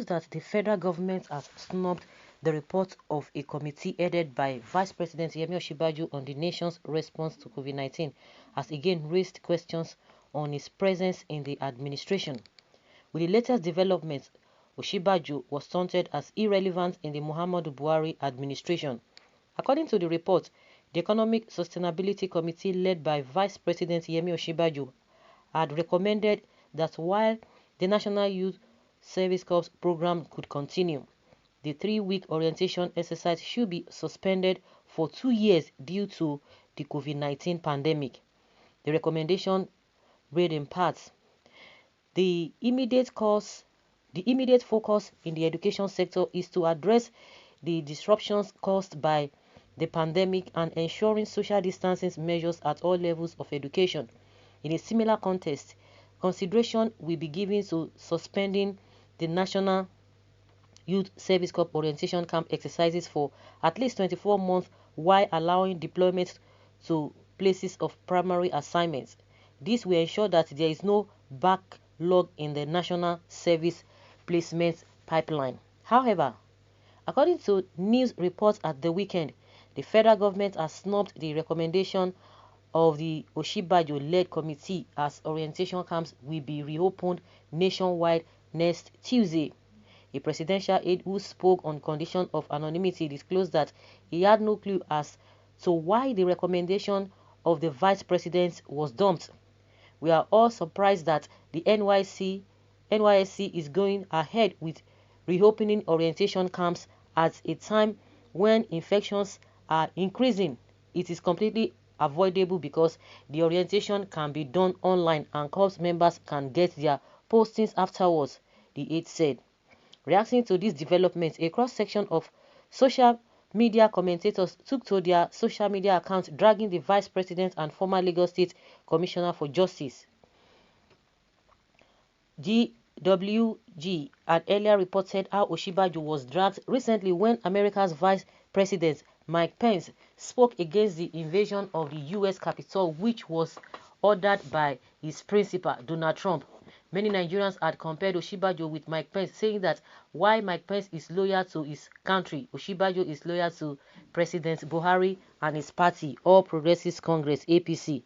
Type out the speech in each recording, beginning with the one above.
that the federal government has snubbed the report of a committee headed by Vice President Yemi OSINBAJO on the nation's response to COVID-19 has again raised questions on his presence in the administration. With the latest developments, OSINBAJO was taunted as irrelevant in the Muhammadu Buhari administration. According to the report, the Economic Sustainability Committee led by Vice President Yemi OSINBAJO had recommended that while the National Youth Service Corps program could continue, the 3-week orientation exercise should be suspended for 2 years due to the COVID-19 pandemic. The recommendation read in parts: the immediate focus in the education sector is to address the disruptions caused by the pandemic and ensuring social distancing measures at all levels of education. In a similar context, consideration will be given to suspending the National Youth Service Corps orientation camp exercises for at least 24 months while allowing deployment to places of primary assignments. This will ensure that there is no backlog in the national service placement pipeline. However, according to news reports at the weekend, the federal government has snubbed the recommendation of the OSINBAJO-led committee as orientation camps will be reopened nationwide next Tuesday. A presidential aide who spoke on condition of anonymity disclosed that he had no clue as to why the recommendation of the vice president was dumped. We are all surprised that the NYSC is going ahead with reopening orientation camps at a time when infections are increasing. It is completely avoidable because the orientation can be done online and corps members can get their postings afterwards, the aide said. Reacting to this development, a cross-section of social media commentators took to their social media accounts dragging the vice president and former Lagos State Commissioner for Justice, GWG, had earlier reported how OSINBAJO was dragged recently when America's Vice President Mike Pence spoke against the invasion of the U.S. Capitol, which was ordered by his principal, Donald Trump. Many Nigerians had compared OSINBAJO with Mike Pence, saying that while Mike Pence is loyal to his country, OSINBAJO is loyal to President Buhari and his party, All Progressives Congress, APC.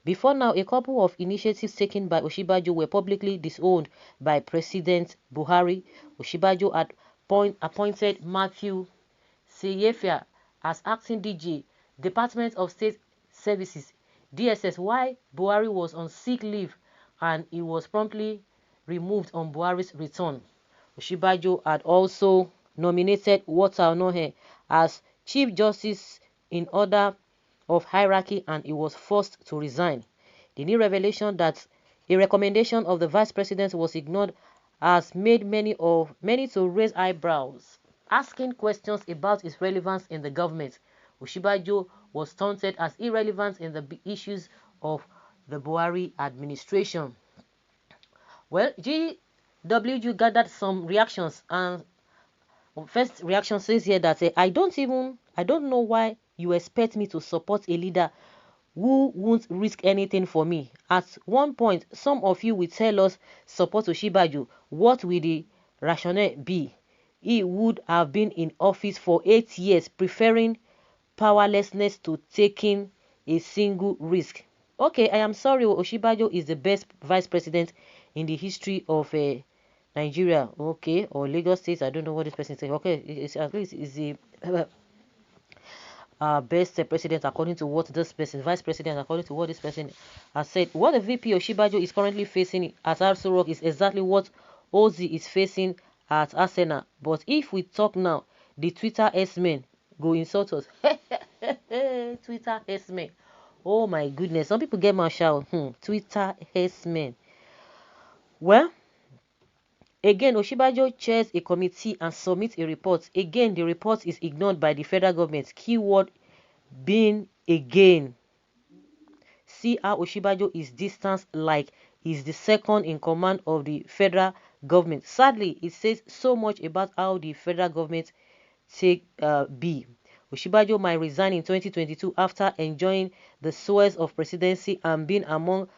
Before now, a couple of initiatives taken by OSINBAJO were publicly disowned by President Buhari. OSINBAJO had appointed Matthew Seyefia as acting DG, Department of State Services, DSS, while Buhari was on sick leave and he was promptly removed on Buhari's return. OSINBAJO had also nominated Walter Onohe as Chief Justice in order of hierarchy and he was forced to resign. The new revelation that a recommendation of the Vice President was ignored has made many to raise eyebrows, asking questions about its relevance in the government. OSINBAJO was taunted as irrelevant in the issues of the Buhari administration. Well, GWG gathered some reactions, and first reaction says here that I don't know why you expect me to support a leader who won't risk anything for me. At one point, some of you will tell us support OSINBAJO. What will the rationale be? He would have been in office for 8 years, preferring powerlessness to taking a single risk. Okay, I am sorry, OSINBAJO is the best vice president in the history of Nigeria. Okay, or Lagos State. I don't know what this person is saying. Okay, it's at least is the best president according to what this person, vice president according to what this person has said. What the VP OSINBAJO is currently facing at Aso Rock is exactly what Ozi is facing at Arsenal. But if we talk now, the Twitter S-men go insult us. Twitter S-men. Oh my goodness. Some people get my shout. Twitter S-men. Well, again, OSINBAJO chairs a committee and submits a report. Again, the report is ignored by the federal government. Keyword being again. See how OSINBAJO is distanced like he's the second in command of the federal government. Sadly, it says so much about how the federal government take be. OSINBAJO might resign in 2022 after enjoying the swears of presidency and being among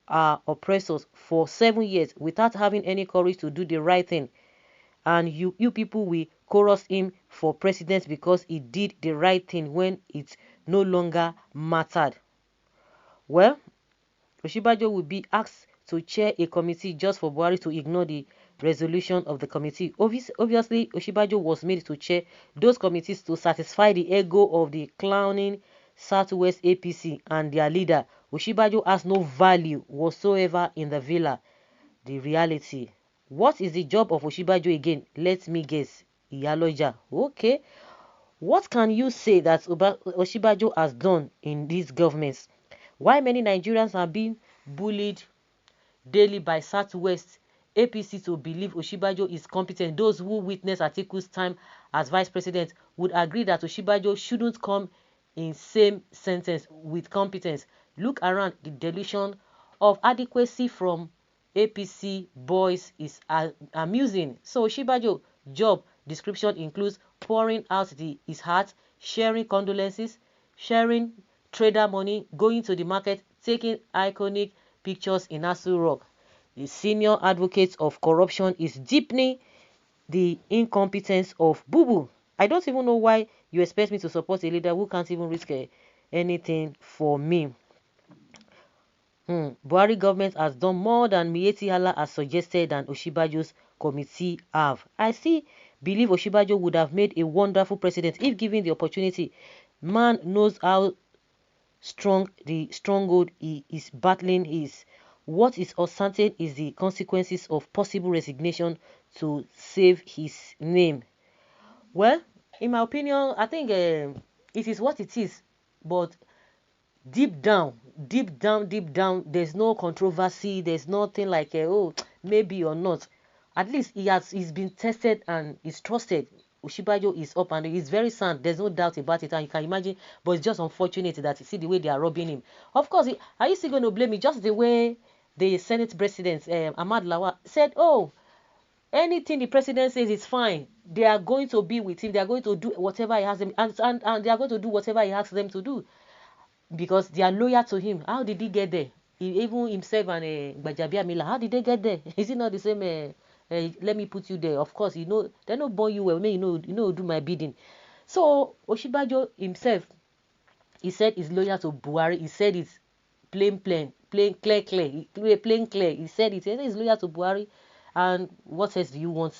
our oppressors for 7 years without having any courage to do the right thing. and you people will chorus him for president because he did the right thing when it no longer mattered. Well, Osinbajo will be asked to chair a committee just for Buhari to ignore the resolution of the committee. Obviously, Osinbajo was made to chair those committees to satisfy the ego of the clowning Southwest APC and their leader. Osinbajo has no value whatsoever in the villa. The reality. What is the job of Osinbajo again? Let me guess. Iyaloja. Okay. What can you say that Osinbajo has done in these governments? Why many Nigerians are being bullied daily by Southwest APC to believe Osinbajo is competent? Those who witnessed Atiku's time as vice president would agree that Osinbajo shouldn't come in same sentence with competence. Look around, the delusion of adequacy from APC boys is amusing. So Osinbajo job description includes pouring out his heart, sharing condolences, sharing trader money, going to the market, taking iconic pictures in Asu Rock. The senior advocate of corruption is deepening the incompetence of Bubu. I don't even know why you expect me to support a leader who can't even risk anything for me. Buhari government has done more than Miyetti Allah has suggested and Osinbajo's committee have. I still believe Osinbajo would have made a wonderful president if given the opportunity. Man knows how strong the stronghold he is battling is. What is uncertain is the consequences of possible resignation to save his name. Well, in my opinion, I think it is what it is, but deep down, there's no controversy. There's nothing like, oh, maybe or not. At least he's been tested and is trusted. Osinbajo is up and he's very sound. There's no doubt about it. And you can imagine, but it's just unfortunate that you see the way they are robbing him. Of course, are you still going to blame me? Just the way the Senate President, Ahmad Lawal, said, oh, anything the president says is fine. They are going to be with him. They are going to do whatever he asks them. And they are going to do whatever he asks them to do, because they are loyal to him. How did he get there? Even himself and Gbajabiamila, how did they get there? Is it not the same? Let me put you there. Of course, they're not born you well. Do my bidding. So Osinbajo himself, he said he's loyal to Buhari. He said it's plain, clear. He said he's loyal to Buhari. And what else do you want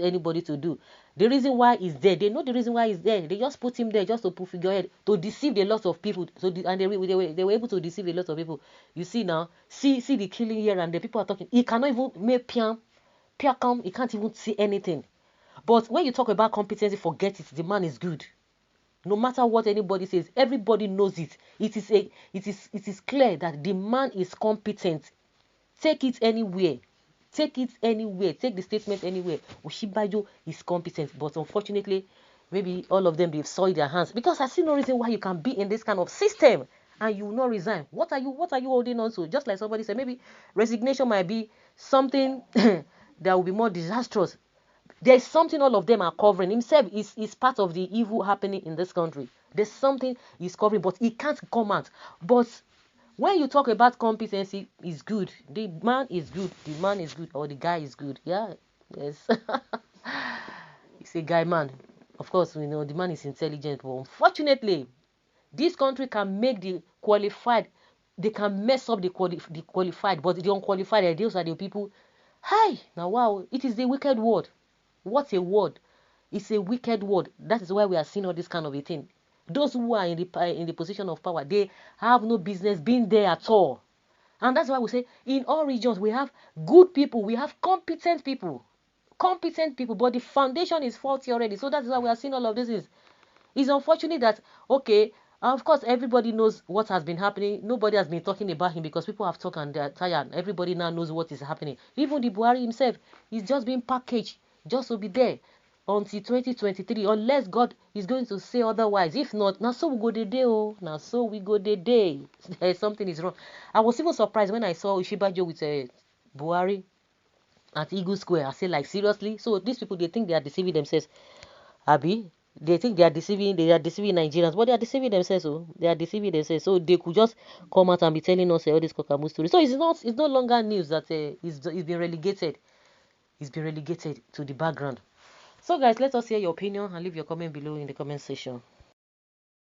anybody to do? The reason why he's there, they know the reason why he's there. They just put him there just to put figurehead, to deceive a lot of people. And they were able to deceive a lot of people. You see now, see the killing here, and the people are talking. He cannot even make pian come. He can't even see anything. But when you talk about competency, forget it. The man is good. No matter what anybody says, everybody knows it. It is clear that the man is competent. Take it anywhere. Take it anywhere. Take the statement anywhere. Osinbajo is competent. But unfortunately, maybe all of them, they've soiled their hands. Because I see no reason why you can be in this kind of system and you will not resign. What are you holding on to? Just like somebody said, maybe resignation might be something that will be more disastrous. There's something all of them are covering. Himself is part of the evil happening in this country. There's something he's covering, but he can't come out. But when you talk about competency, is good. The man is good. The man is good, or the guy is good. Yeah, yes. He's a guy man. Of course, we know the man is intelligent, but unfortunately, this country can make the qualified. They can mess up the qualified, but the unqualified, those are the people. Hi, now wow, it is the wicked word. What a word! It's a wicked word. That is why we are seeing all this kind of a thing. Those who are in the position of power, they have no business being there at all. And that's why we say in all regions we have good people, we have competent people, but the foundation is faulty already. So that's why we are seeing all of this. It's unfortunate that, okay, of course everybody knows what has been happening. Nobody has been talking about him because people have talked and they're tired. Everybody now knows what is happening. Even the Buhari himself is just being packaged just to be there until 2023, unless God is going to say otherwise. If not, now so we go the day. Oh, now so we go the day. Something is wrong. I was even surprised when I saw Osinbajo with Buhari at Eagle Square. I said, like, seriously? So these people, they think they are deceiving themselves. Abi, they think they are deceiving Nigerians, but they are deceiving themselves. Oh, they are deceiving themselves. So they could just come out and be telling us all this Kokamu story. So it's no longer news that he's been relegated. he's been relegated to the background. So guys, let us hear your opinion and leave your comment below in the comment section.